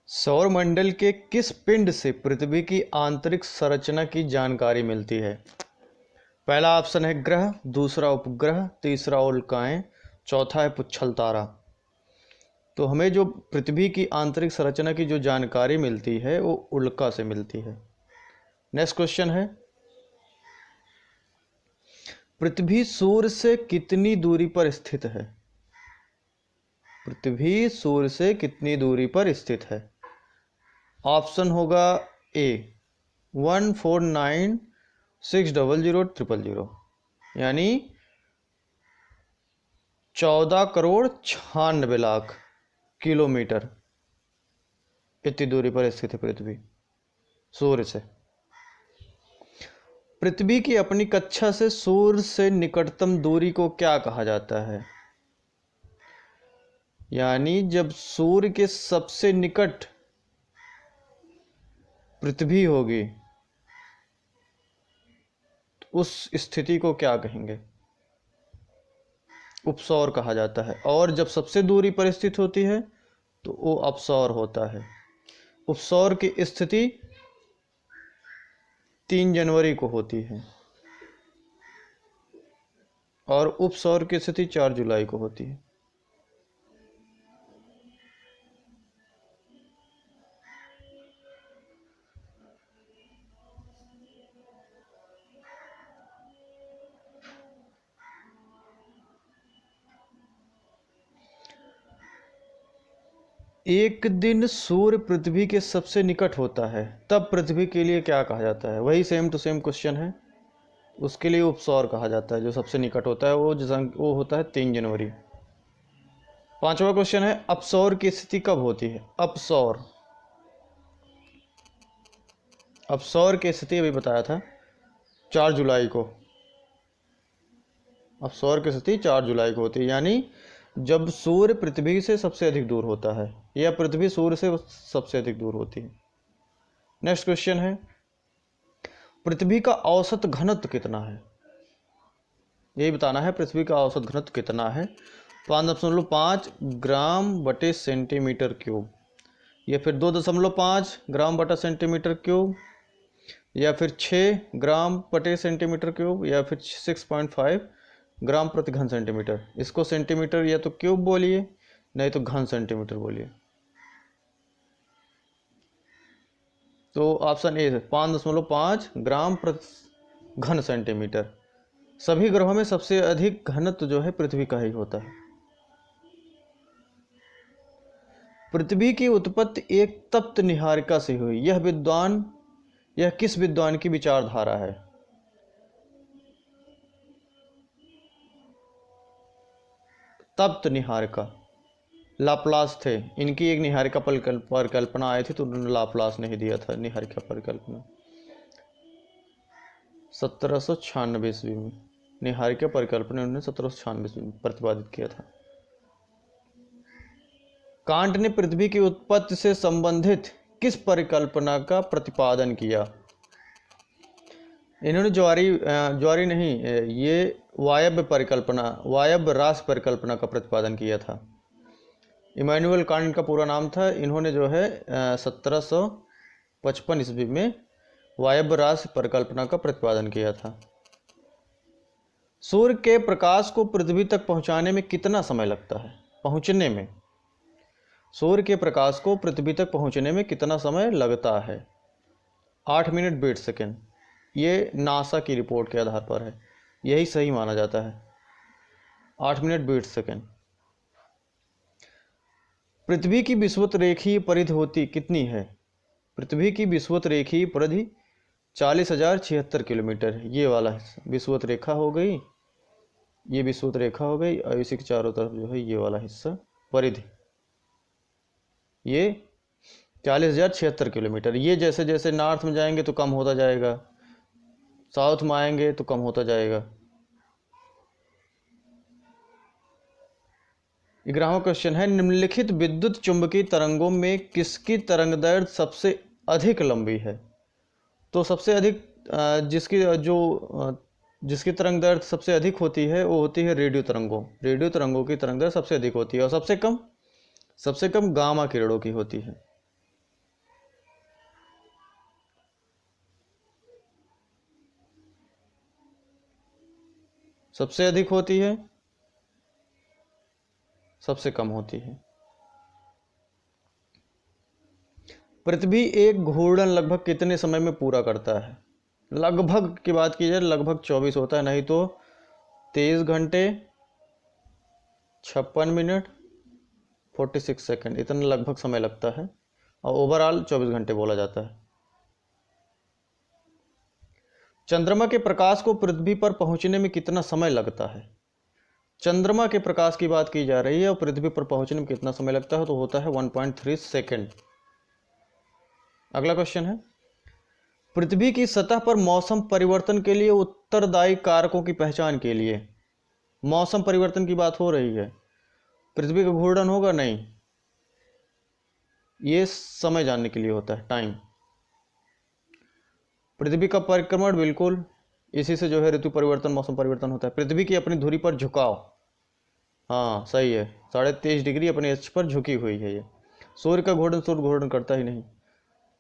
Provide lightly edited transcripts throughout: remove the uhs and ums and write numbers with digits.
सौरमंडल के किस पिंड से पृथ्वी की आंतरिक संरचना की जानकारी मिलती है? पहला ऑप्शन है ग्रह, दूसरा उपग्रह, तीसरा उल्काएं, चौथा है पुच्छल तारा। तो हमें जो पृथ्वी की आंतरिक संरचना की जो जानकारी मिलती है वो उल्का से मिलती है। नेक्स्ट क्वेश्चन है, पृथ्वी सूर्य से कितनी दूरी पर स्थित है? पृथ्वी सूर्य से कितनी दूरी पर स्थित है? ऑप्शन होगा ए 149,600,000 यानी 14,96,00,000 किलोमीटर इतनी दूरी पर स्थित है पृथ्वी सूर्य से। पृथ्वी की अपनी कक्षा से सूर्य से निकटतम दूरी को क्या कहा जाता है? यानी जब सूर्य के सबसे निकट पृथ्वी होगी तो उस स्थिति को क्या कहेंगे? उपसौर कहा जाता है। और जब सबसे दूरी पर स्थित होती है तो वो अपसौर होता है। उपसौर की स्थिति 3 जनवरी को होती है और उपसौर की स्थिति 4 जुलाई को होती है। एक दिन सूर्य पृथ्वी के सबसे निकट होता है, तब पृथ्वी के लिए क्या कहा जाता है? वही सेम टू सेम क्वेश्चन है। उसके लिए उपसौर कहा जाता है। जो सबसे निकट होता है वो होता है 3 जनवरी। पांचवा क्वेश्चन है, अपसौर की स्थिति कब होती है? अपसौर की स्थिति अभी बताया था 4 जुलाई को। अपसौर की स्थिति 4 जुलाई को होती है, यानी जब सूर्य पृथ्वी से सबसे अधिक दूर होता है या पृथ्वी सूर्य से सबसे अधिक दूर होती है। नेक्स्ट क्वेश्चन है, पृथ्वी का औसत घनत्व कितना है? यही बताना है, पृथ्वी का औसत घनत्व कितना है। 5.5 ग्राम बटे सेंटीमीटर क्यूब, या फिर 2.5 ग्राम बटा सेंटीमीटर क्यूब, या फिर 6 ग्राम बटे सेंटीमीटर क्यूब, या फिर 6.5 ग्राम प्रति घन सेंटीमीटर। इसको सेंटीमीटर या तो क्यूब बोलिए, नहीं तो घन सेंटीमीटर बोलिए। तो ऑप्शन ए है 5.5 ग्राम प्रति घन सेंटीमीटर। सभी ग्रहों में सबसे अधिक घनत्व जो है पृथ्वी का ही होता है। पृथ्वी की उत्पत्ति एक तप्त निहारिका से हुई। यह किस विद्वान की विचारधारा है? तप्त निहारिका लाप्लास थे। इनकी एक निहारिका परिकल्पना आई थी तो उन्होंने लाप्लास ने ही दिया था निहारिका परिकल्पना 1796 ईस्वी में। निहारिका परिकल्पना उन्होंने 1796 ईस्वी में प्रतिपादित किया था। कांट ने पृथ्वी की उत्पत्ति से संबंधित किस परिकल्पना का प्रतिपादन किया? इन्होंने ज्वारी नहीं, ये वायव्य राशि परिकल्पना का प्रतिपादन किया था। इमैनुअल कांट का पूरा नाम था। इन्होंने जो है 1755 ईस्वी में वायव्य राशि परिकल्पना का प्रतिपादन किया था। सूर्य के प्रकाश को पृथ्वी तक पहुंचाने में कितना समय लगता है? सूर्य के प्रकाश को पृथ्वी तक पहुंचने में कितना समय लगता है? 8 मिनट 20 सेकेंड। ये नासा की रिपोर्ट के आधार पर है, यही सही माना जाता है, 8 मिनट 20 सेकेंड। पृथ्वी की विषुवत रेखीय परिधि कितनी है? पृथ्वी की विषुवत रेखीय परिधि 40,076 किलोमीटर है। ये वाला हिस्सा विषुवत रेखा हो गई, ये विषुवत रेखा हो गई, और इसी के चारों तरफ जो है ये वाला हिस्सा परिधि, ये 40,076 किलोमीटर। ये जैसे जैसे नॉर्थ में जाएंगे तो कम होता जाएगा, साउथ में आएंगे तो कम होता जाएगा। 11वां क्वेश्चन है, निम्नलिखित विद्युत चुंबकीय तरंगों में किसकी तरंगदैर्घ्य सबसे अधिक लंबी है? तो सबसे अधिक जिसकी तरंगदैर्घ्य सबसे अधिक होती है वो होती है रेडियो तरंगों की तरंगदैर्घ्य सबसे अधिक होती है, और सबसे कम गामा किरणों की होती है। सबसे अधिक होती है, सबसे कम होती है। पृथ्वी एक घूर्णन लगभग कितने समय में पूरा करता है? लगभग की बात की जाए लगभग 24 होता है, नहीं तो 23 घंटे 56 मिनट 46 सेकंड, इतना लगभग समय लगता है, और ओवरऑल 24 घंटे बोला जाता है। चंद्रमा के प्रकाश को पृथ्वी पर पहुंचने में कितना समय लगता है? चंद्रमा के प्रकाश की बात की जा रही है और पृथ्वी पर पहुंचने में कितना समय लगता है, तो होता है 1.3 सेकंड। अगला क्वेश्चन है, पृथ्वी की सतह पर मौसम परिवर्तन के लिए उत्तरदायी कारकों की पहचान के लिए। मौसम परिवर्तन की बात हो रही है, पृथ्वी का घूर्णन होगा नहीं, ये समय जानने के लिए होता है, टाइम। पृथ्वी का परिक्रमण, बिल्कुल, इसी से जो है ऋतु परिवर्तन, मौसम परिवर्तन होता है। पृथ्वी की अपनी धुरी पर झुकाव, हाँ सही है, 23.5 डिग्री अपने अक्ष पर झुकी हुई है ये। सूर्य का घूर्णन, सूर्य घूर्णन करता ही नहीं,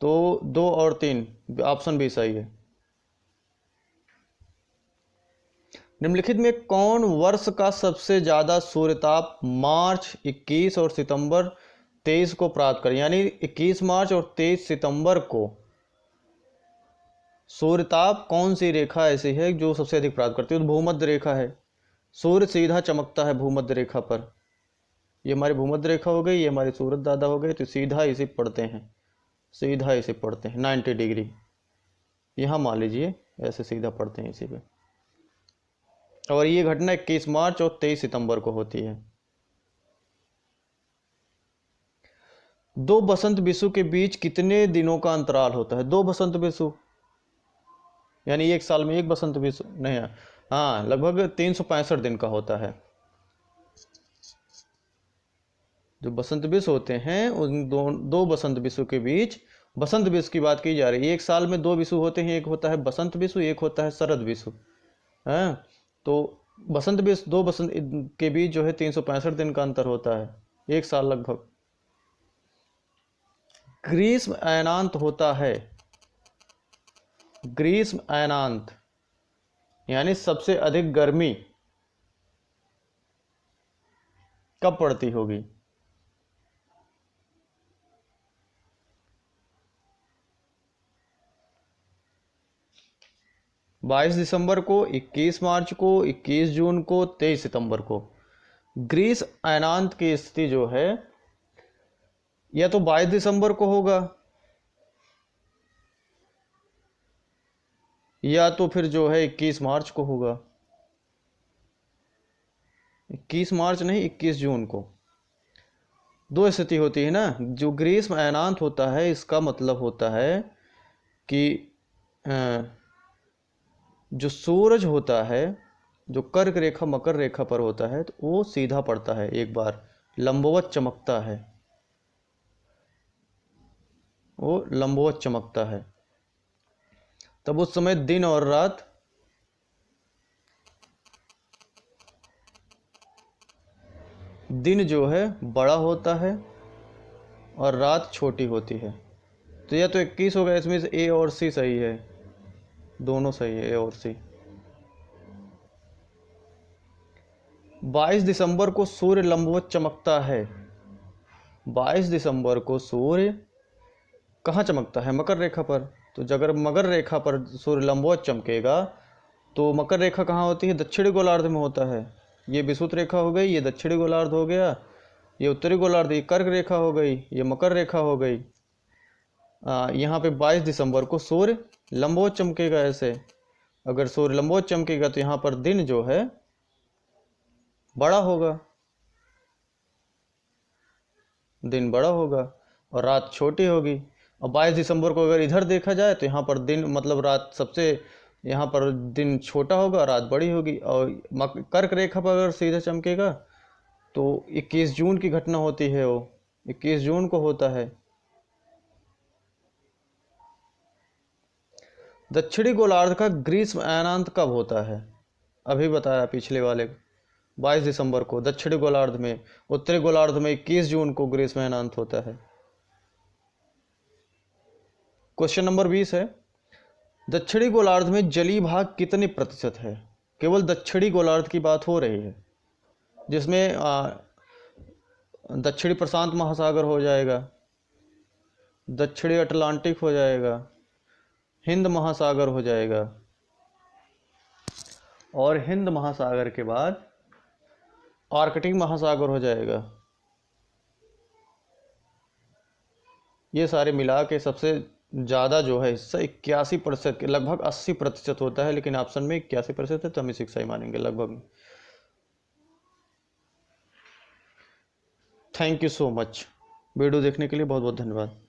तो 2 और 3, ऑप्शन बी सही है। निम्नलिखित में कौन वर्ष का सबसे ज्यादा सूर्यताप मार्च 21 और सितंबर 23 को प्राप्त करे, यानी 21 मार्च और 23 सितंबर को सूर्यताप कौन सी रेखा ऐसी है जो सबसे अधिक प्राप्त करती है? तो भूमध्य रेखा है। सूर्य सीधा चमकता है भूमध्य रेखा पर, ये हमारी भूमध्य रेखा हो गई, ये हमारे सूरज दादा हो गए, तो सीधा इसे पढ़ते हैं, सीधा इसे पढ़ते हैं 90 डिग्री, यहाँ मान लीजिए ऐसे सीधा पढ़ते हैं इसी पे। और ये घटना 21 मार्च और 23 सितंबर को होती है। 2 बसंत विषु के बीच कितने दिनों का अंतराल होता है? 2 बसंत विषु यानी एक साल में एक बसंत विषु नहीं है, हाँ लगभग 365 दिन का होता है। जो बसंत विषु होते हैं उन दो बसंत विषु के बीच, बसंत विषु की बात की जा रही है, एक साल में 2 विषु होते हैं, एक होता है बसंत विषु, एक होता है शरद विषु, है। तो बसंत विषु, 2 बसंत के बीच जो है 365 दिन का अंतर होता है, एक साल लगभग। ग्रीष्म अयनांत होता है, ग्रीष्म अयनांत यानी सबसे अधिक गर्मी कब पड़ती होगी? 22 दिसंबर को, 21 मार्च को, 21 जून को, 23 सितंबर को। ग्रीष्म अयनांत की स्थिति जो है या तो 22 दिसंबर को होगा या तो फिर जो है 21 मार्च को होगा। 21 मार्च नहीं, 21 जून को। 2 स्थिति होती है ना। जो ग्रीष्म अयनांत होता है इसका मतलब होता है कि जो सूरज होता है जो कर्क रेखा मकर रेखा पर होता है तो वो सीधा पड़ता है, एक बार लंबवत चमकता है, वो लंबवत चमकता है। तब उस समय दिन और रात दिन जो है बड़ा होता है और रात छोटी होती है। तो या तो 21 होगा, इसमें से ए और सी सही है, दोनों सही है, ए और सी। 22 दिसंबर को सूर्य लंबवत चमकता है। 22 दिसंबर को सूर्य कहाँ चमकता है? मकर रेखा पर। तो अगर मकर रेखा पर सूर्य लंबवत चमकेगा तो मकर रेखा कहाँ होती है? दक्षिणी गोलार्ध में होता है। ये विषुवत रेखा हो गई, ये दक्षिणी गोलार्ध हो गया, ये उत्तरी गोलार्ध, ये कर्क रेखा हो गई, ये मकर रेखा हो गई। यहाँ पे 22 दिसंबर को सूर्य लंबवत चमकेगा ऐसे। अगर सूर्य लंबवत चमकेगा तो यहाँ पर दिन जो है बड़ा होगा, दिन बड़ा होगा और रात छोटी होगी। और 22 दिसंबर को अगर इधर देखा जाए तो यहाँ पर दिन मतलब रात सबसे, यहाँ पर दिन छोटा होगा, रात बड़ी होगी। और कर्क रेखा पर अगर सीधा चमकेगा तो 21 जून की घटना होती है, वो 21 जून को होता है। दक्षिणी गोलार्ध का ग्रीष्म अयनांत कब होता है? अभी बताया पिछले वाले 22 दिसंबर को दक्षिणी गोलार्ध में, उत्तरी गोलार्ध में 21 जून को ग्रीष्म अयनांत होता है। क्वेश्चन नंबर 20 है, दक्षिणी गोलार्ध में जलीय भाग कितने प्रतिशत है? केवल दक्षिणी गोलार्ध की बात हो रही है, जिसमें दक्षिणी प्रशांत महासागर हो जाएगा, दक्षिणी अटलांटिक हो जाएगा, हिंद महासागर हो जाएगा, और हिंद महासागर के बाद आर्कटिक महासागर हो जाएगा। ये सारे मिला के सबसे ज़्यादा जो है हिस्सा 81% के लगभग 80% होता है, लेकिन ऑप्शन में 81% है तो हम इसे सही मानेंगे लगभग। Thank you so much. Video देखने के लिए बहुत बहुत धन्यवाद।